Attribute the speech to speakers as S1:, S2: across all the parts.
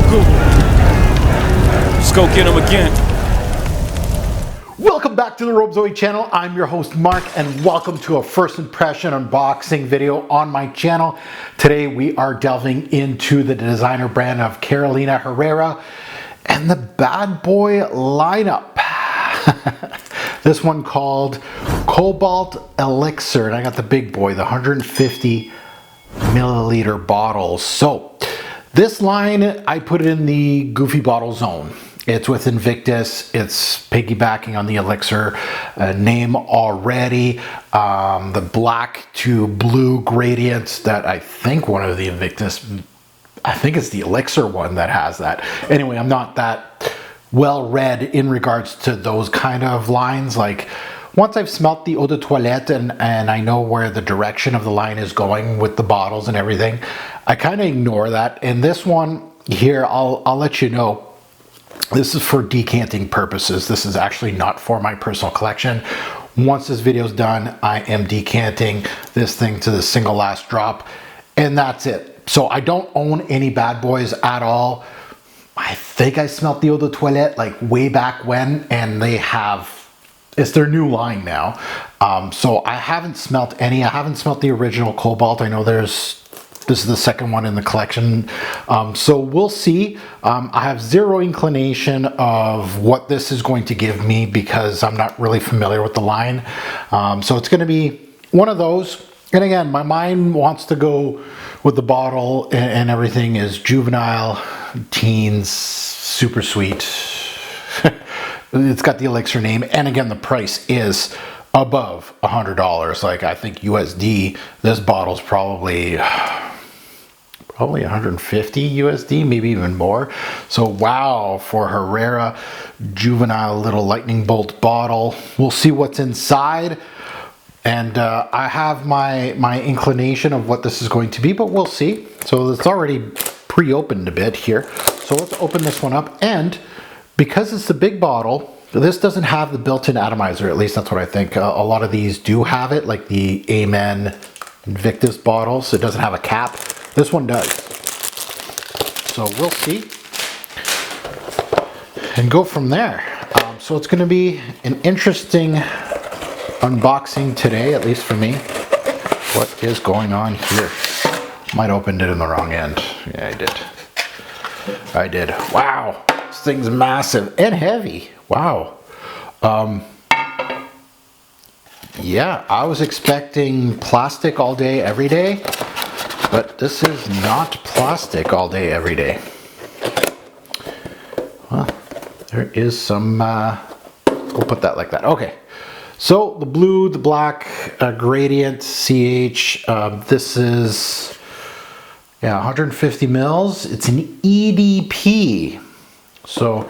S1: Google. Let's go get him again.
S2: Welcome back to the Robe Zoe channel. I'm your host Mark and welcome to a first impression unboxing video on my channel. Today we are delving into the designer brand of Carolina Herrera and the bad boy lineup. This one called Cobalt Elixir, and I got the big boy, the 150 milliliter bottles. So this line, I put it in the goofy bottle zone. It's with Invictus. It's piggybacking on the Elixir name already. The black to blue gradients that I think one of the Invictus, I think it's the Elixir one that has that. Anyway, I'm not that well read in regards to those kind of lines. Like once I've smelt the eau de toilette and I know where the direction of the line is going with the bottles and everything, I kind of ignore that. And this one here, I'll let you know, this is for decanting purposes. This is actually not for my personal collection. Once this video is done, I am decanting this thing to the single last drop, and that's it. So I don't own any bad boys at all. I think I smelt the eau de toilette like way back when, and they have, it's their new line now. So I haven't smelt any. I haven't smelt the original Cobalt. I know this is the second one in the collection. So we'll see. I have zero inclination of what this is going to give me because I'm not really familiar with the line. So it's going to be one of those. And again, my mind wants to go with the bottle and everything is juvenile, teens, super sweet. It's got the Elixir name. And again, the price is above $100. Like I think USD, this bottle's probably 150 USD, maybe even more. So wow, for Herrera juvenile little lightning bolt bottle. We'll see what's inside. And I have my inclination of what this is going to be, but we'll see. So it's already pre-opened a bit here. So let's open this one up. And because it's the big bottle, this doesn't have the built-in atomizer. At least that's what I think. A lot of these do have it, like the Amen Invictus bottles. It doesn't have a cap. This one does. So we'll see and go from there. So it's going to be an interesting unboxing today, at least for me. What is going on here? Might opened it in the wrong end. Yeah, I did. Wow, this thing's massive and heavy. Wow. Yeah, I was expecting plastic all day, every day. But this is not plastic all day, every day. Well, there is some, we'll put that like that. Okay, so the blue, the black gradient, CH, this is, yeah, 150 mils. It's an EDP. So,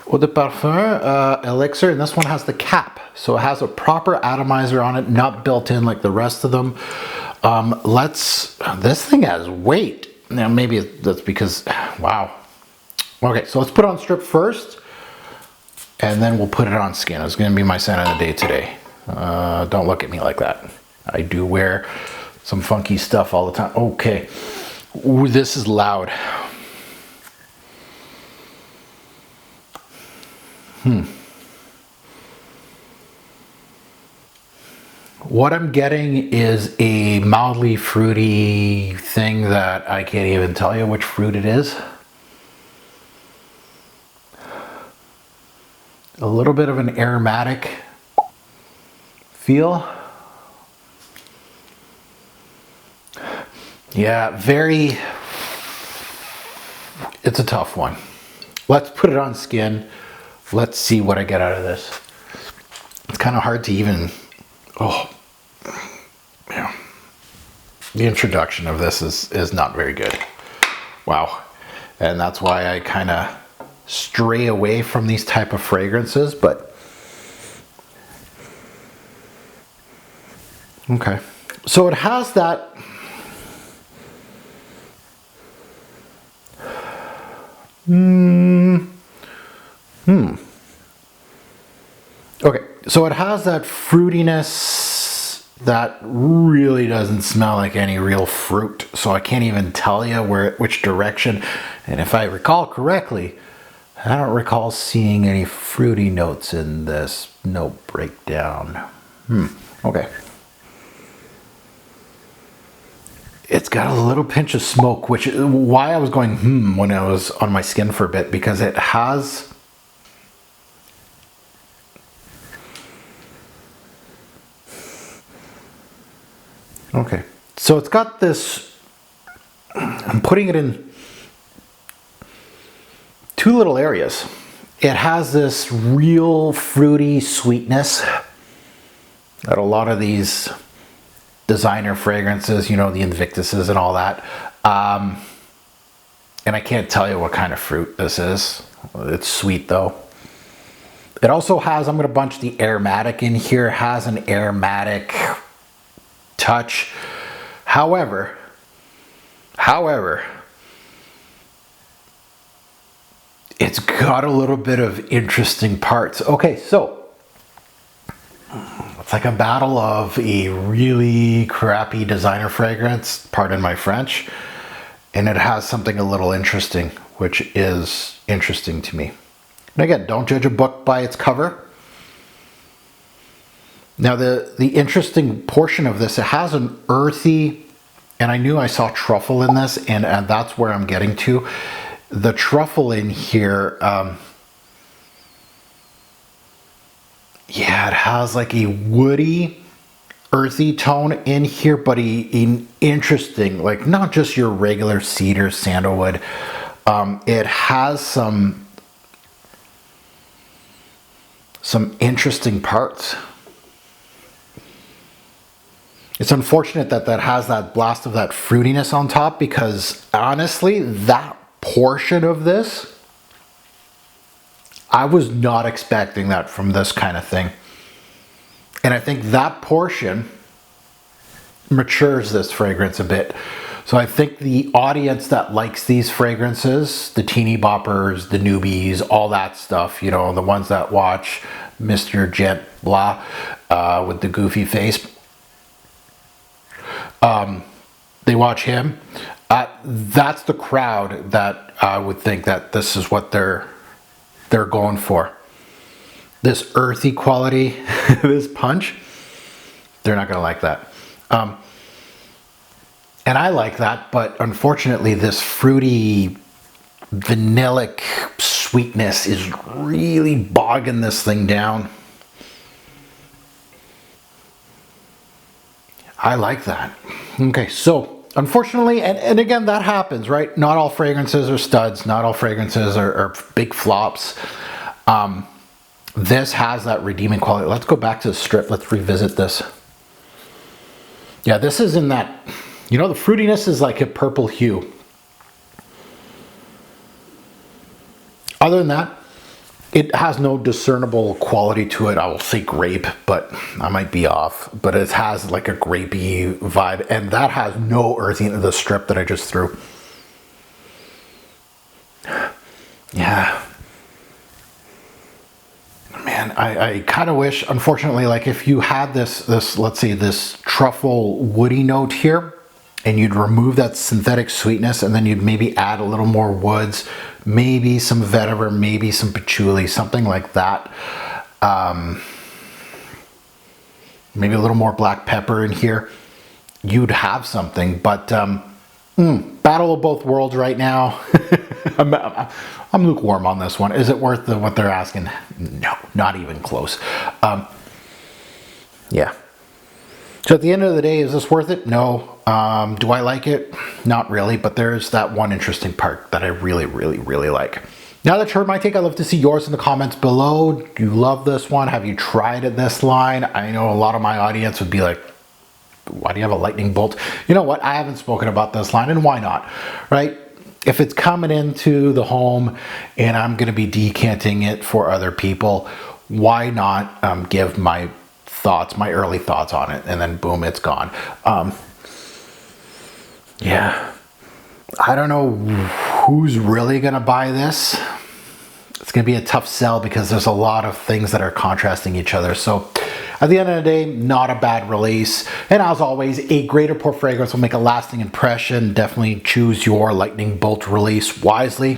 S2: eau de Parfum Elixir, and this one has the cap. So it has a proper atomizer on it, not built in like the rest of them. This thing has weight. Now maybe that's because, wow. Okay, so let's put it on strip first, and then we'll put it on skin. It's gonna be my scent of the day today. Don't look at me like that. I do wear some funky stuff all the time. Okay, ooh, this is loud. What I'm getting is a mildly fruity thing that I can't even tell you which fruit it is. A little bit of an aromatic feel. Yeah, very, it's a tough one. Let's put it on skin. Let's see what I get out of this. It's kind of hard to even, oh, yeah. The introduction of this is not very good. Wow. And that's why I kind of stray away from these type of fragrances, but okay. So it has that Okay, so it has that fruitiness that really doesn't smell like any real fruit. So I can't even tell you which direction. And if I recall correctly, I don't recall seeing any fruity notes in this note breakdown. Okay. It's got a little pinch of smoke, which is why I was going when I was on my skin for a bit, because it has okay. So it's got this, I'm putting it in two little areas. It has this real fruity sweetness that a lot of these designer fragrances, you know, the Invictuses and all that. And I can't tell you what kind of fruit this is. It's sweet though. It also has, I'm going to bunch the aromatic in here. It has an aromatic touch. However, it's got a little bit of interesting parts. Okay, so it's like a battle of a really crappy designer fragrance, pardon my French, and it has something a little interesting, which is interesting to me. And again, don't judge a book by its cover. Now the interesting portion of this, it has an earthy, and I knew I saw truffle in this, and that's where I'm getting to. The truffle in here, yeah, it has like a woody, earthy tone in here, but an interesting, like not just your regular cedar, sandalwood. It has some interesting parts. It's unfortunate that has that blast of that fruitiness on top, because honestly, that portion of this, I was not expecting that from this kind of thing. And I think that portion matures this fragrance a bit. So I think the audience that likes these fragrances, the teeny boppers, the newbies, all that stuff, you know, the ones that watch Mr. Gent blah with the goofy face, they watch him. That's the crowd that I would think that this is what they're going for. This earthy quality, this punch, they're not going to like that. And I like that, but unfortunately this fruity vanillic sweetness is really bogging this thing down. I like that. Okay, so unfortunately, and again, that happens, right? Not all fragrances are studs. Not all fragrances are big flops. This has that redeeming quality. Let's go back to the strip. Let's revisit this. Yeah, this is in that, you know, the fruitiness is like a purple hue. Other than that, it has no discernible quality to it. I will say grape, but I might be off. But it has like a grapey vibe, and that has no earthy in the strip that I just threw. Yeah. Man, I kind of wish, unfortunately, like if you had this, let's say this truffle woody note here, and you'd remove that synthetic sweetness, and then you'd maybe add a little more woods, maybe some vetiver, maybe some patchouli, something like that. Maybe a little more black pepper in here. You'd have something, but battle of both worlds right now. I'm lukewarm on this one. Is it worth what they're asking? No, not even close. Yeah. So at the end of the day, is this worth it? No. Do I like it? Not really, but there's that one interesting part that I really, really, really like. Now that you heard my take, I'd love to see yours in the comments below. Do you love this one? Have you tried it this line? I know a lot of my audience would be like, why do you have a lightning bolt? You know what? I haven't spoken about this line, and why not, right? If it's coming into the home and I'm going to be decanting it for other people, why not give my thoughts, my early thoughts on it, and then boom, it's gone. Yeah, I don't know who's really going to buy this. It's going to be a tough sell because there's a lot of things that are contrasting each other. So At the end of the day, not a bad release. And as always, a greater pour fragrance will make a lasting impression. Definitely choose your lightning bolt release wisely.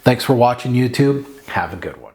S2: Thanks for watching, YouTube. Have a good one.